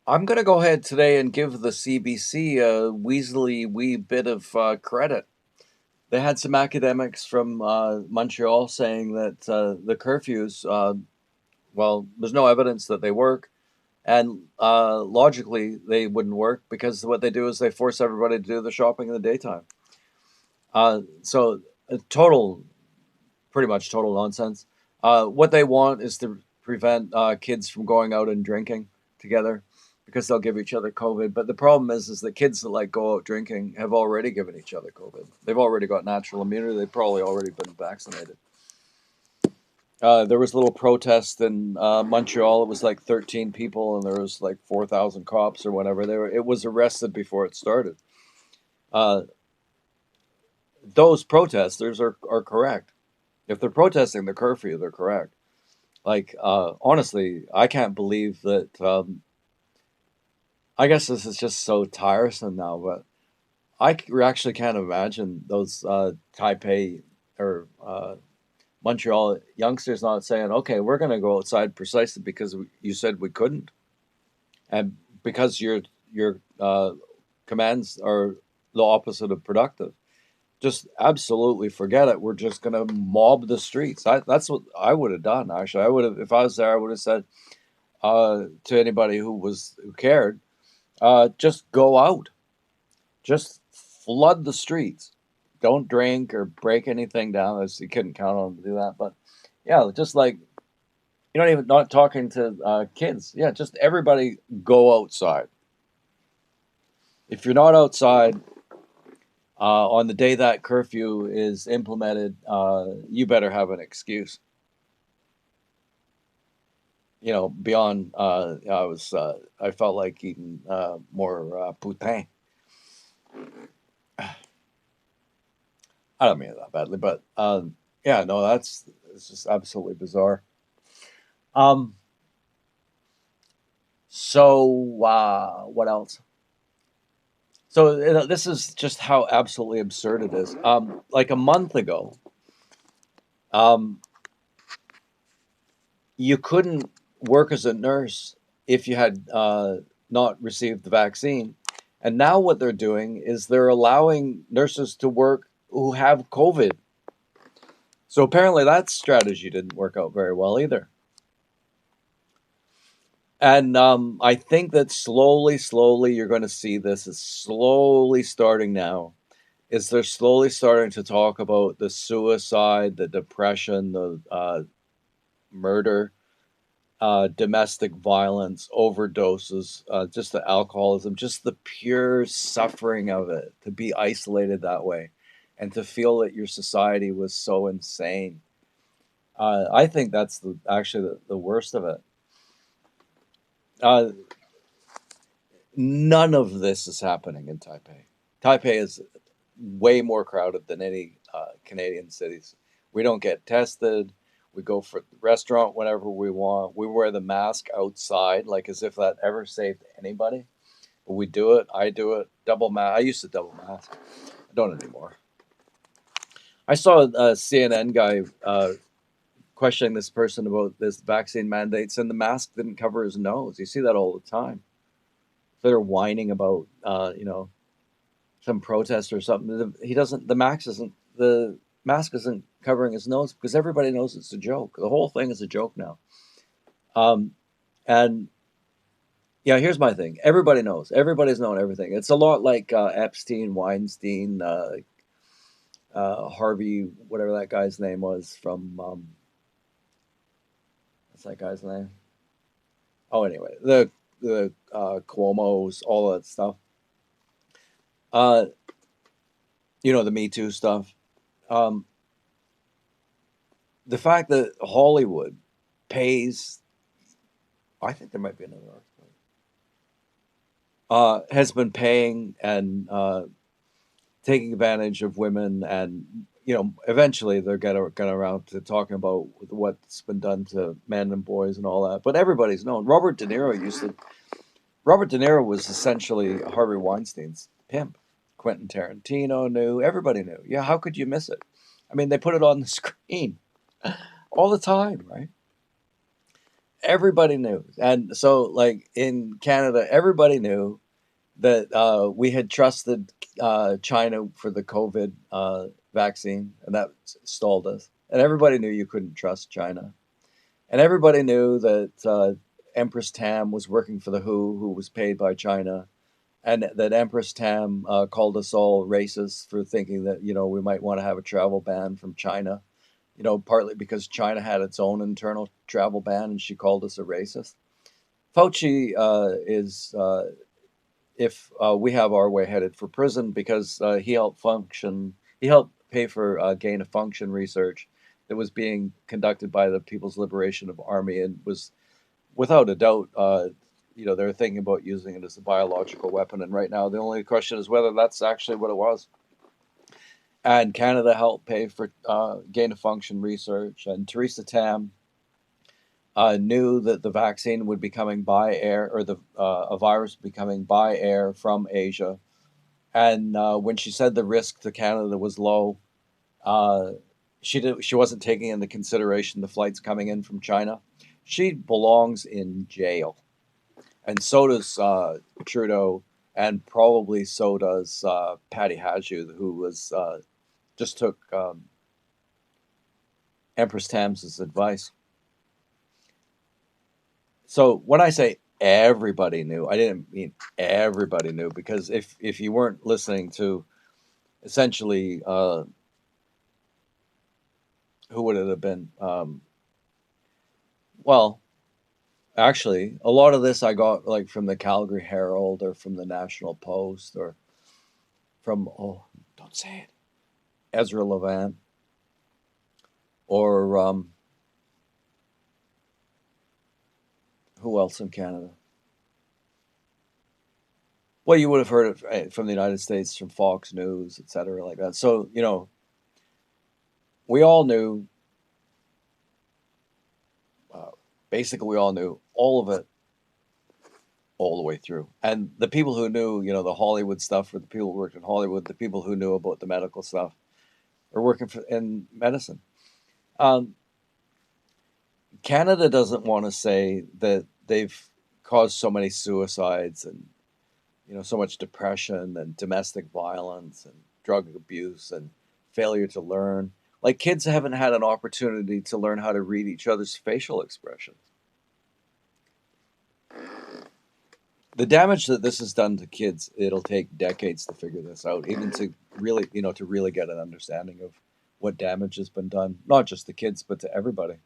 I'm going to go ahead today and give the CBC a weaselly wee bit of credit. They had some academics from Montreal saying that the curfews, well, there's no evidence that they work, and logically they wouldn't work because what they do is they force everybody to do the shopping in the daytime. So, total, pretty much total nonsense. What they want is to prevent kids from going out and drinking together because they'll give each other COVID. But the problem is that kids that like go out drinking have already given each other COVID. They've already got natural immunity. They've probably already been vaccinated. There was a little protest in Montreal. It was like 13 people, and there was like 4,000 cops or whatever. It was arrested before it started. Uh, those protesters are correct. If they're protesting the curfew, they're correct. Like, honestly, I can't believe that. I guess this is just so tiresome now, but actually can't imagine those Taipei or Montreal youngsters not saying, "Okay, we're going to go outside precisely because you said we couldn't, and because your commands are the opposite of productive." Just absolutely forget it. We're just going to mob the streets. That's what I would have done. Actually, I would have, if I was there, I would have said to anybody who cared, just go out, just flood the streets. Don't drink or break anything down. As you couldn't count on them to do that, but yeah, just like you don't even not talking to kids. Yeah, just everybody go outside. If you're not outside on the day that curfew is implemented, you better have an excuse. You know, beyond I felt like eating more poutine. I don't mean it that badly, but yeah, no, it's just absolutely bizarre. Um, what else? So this is just how absolutely absurd it is. Like a month ago, um, you couldn't work as a nurse if you had not received the vaccine. And now what they're doing is they're allowing nurses to work who have COVID. So apparently that strategy didn't work out very well either. And I think that slowly, you're going to see this is slowly starting now. Is they're slowly starting to talk about the suicide, the depression, the murder, domestic violence, overdoses, just the alcoholism, just the pure suffering of it, to be isolated that way and to feel that your society was so insane. I think that's actually the worst of it. Uh, None of this is happening in Taipei. Taipei is way more crowded than any Canadian cities. We don't get tested. We go for the restaurant whenever we want. We wear the mask outside, like as if that ever saved anybody. But we do it. I do it. Double mask. I used to double mask. I don't anymore. I saw a CNN guy questioning this person about this vaccine mandates, and the mask didn't cover his nose. You see that all the time. So they're whining about, some protest or something. He doesn't. The mask isn't covering his nose because everybody knows it's a joke. The whole thing is a joke now. Um, and yeah, here's my thing. Everybody knows. Everybody's known everything. It's a lot like Epstein, Weinstein, Harvey, whatever that guy's name was from. What's that guy's name? Oh, anyway, the Cuomo's, all that stuff. Uh, the Me Too stuff. Um, the fact that Hollywood pays, I think there might be another article, has been paying and taking advantage of women, and eventually they're gonna get around to talking about what's been done to men and boys and all that. But everybody's known. Robert De Niro was essentially Harvey Weinstein's pimp. Quentin Tarantino knew. Everybody knew. Yeah, how could you miss it? I mean, they put it on the screen all the time, right? Everybody knew. And so, like in Canada, everybody knew that we had trusted China for the COVID vaccine, and that stalled us. And everybody knew you couldn't trust China. And everybody knew that Empress Tam was working for the who was paid by China, and that Empress Tam called us all racist for thinking that we might want to have a travel ban from China. Partly because China had its own internal travel ban, and she called us a racist. Fauci is, if we have our way, headed for prison because he helped pay for gain of function research that was being conducted by the People's Liberation of Army, and was without a doubt, they're thinking about using it as a biological weapon. And right now, the only question is whether that's actually what it was. And Canada helped pay for gain of function research. And Theresa Tam knew that the vaccine would be coming by air, or the a virus would be coming by air from Asia. And when she said the risk to Canada was low, uh, she wasn't taking into consideration the flights coming in from China. She belongs in jail, and so does Trudeau, and probably so does Patty Hajdu, who was just took Empress Tams's advice. So when I say everybody knew, I didn't mean everybody knew, because if you weren't listening to, essentially, who would it have been? Well, actually, a lot of this I got like from the Calgary Herald, or from the National Post, or from, oh, don't say it, Ezra Levant, or who else in Canada? Well, you would have heard it from the United States, from Fox News, etc., like that. So we all knew. Uh, Basically, we all knew all of it, all the way through. And the people who knew, the Hollywood stuff, or the people who worked in Hollywood, the people who knew about the medical stuff, are working in medicine. Um, Canada doesn't want to say that they've caused so many suicides, and so much depression and domestic violence and drug abuse and failure to learn. Like, kids haven't had an opportunity to learn how to read each other's facial expressions. The damage that this has done to kids, it'll take decades to figure this out, even to really get an understanding of what damage has been done, not just to kids, but to everybody.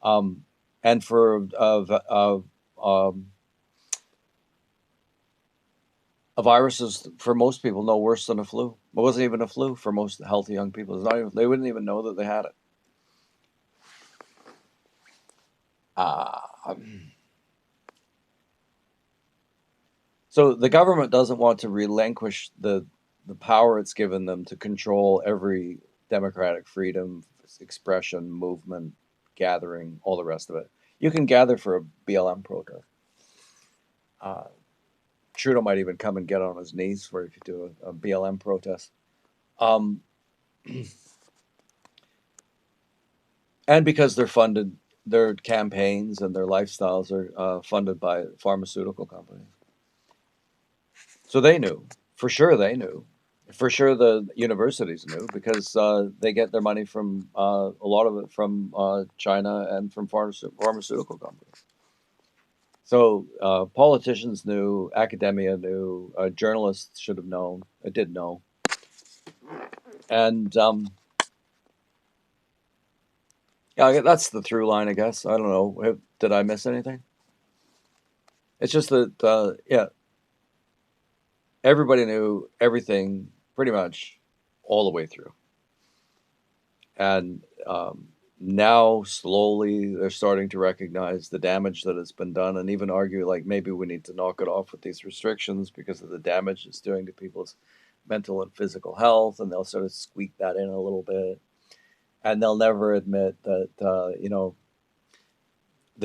Um, and for a virus is, for most people, no worse than a flu. It wasn't even a flu for most healthy young people. They wouldn't even know that they had it. Uh, so the government doesn't want to relinquish the power it's given them to control every democratic freedom, expression, movement, gathering, all the rest of it. You can gather for a BLM protest. Uh, Trudeau might even come and get on his knees for if you do a BLM protest. Um, and because they're funded, their campaigns and their lifestyles are funded by pharmaceutical companies. So they knew, for sure. They knew, for sure. The universities knew, because they get their money from a lot of it from China and from pharmaceutical companies. So politicians knew, academia knew, journalists should have known, did know, and yeah, that's the through line, I guess. I don't know. Did I miss anything? It's just that, yeah, everybody knew everything pretty much all the way through. And now, slowly, they're starting to recognize the damage that has been done, and even argue, like, maybe we need to knock it off with these restrictions because of the damage it's doing to people's mental and physical health. And they'll sort of squeak that in a little bit. And they'll never admit that, the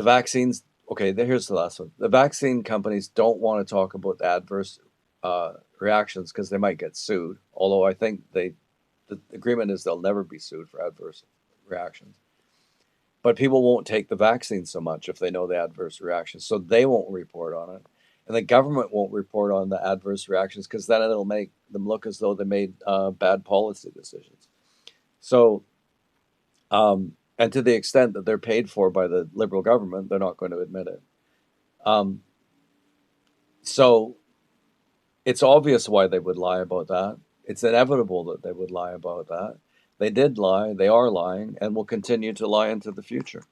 vaccines. Okay, here's the last one. The vaccine companies don't want to talk about the adverse reactions because they might get sued. Although I think the agreement is they'll never be sued for adverse reactions. But people won't take the vaccine so much if they know the adverse reactions, so they won't report on it. And the government won't report on the adverse reactions because then it'll make them look as though they made bad policy decisions. So, and to the extent that they're paid for by the Liberal government, they're not going to admit it. Um, so it's obvious why they would lie about that. It's inevitable that they would lie about that. They did lie, they are lying, and will continue to lie into the future.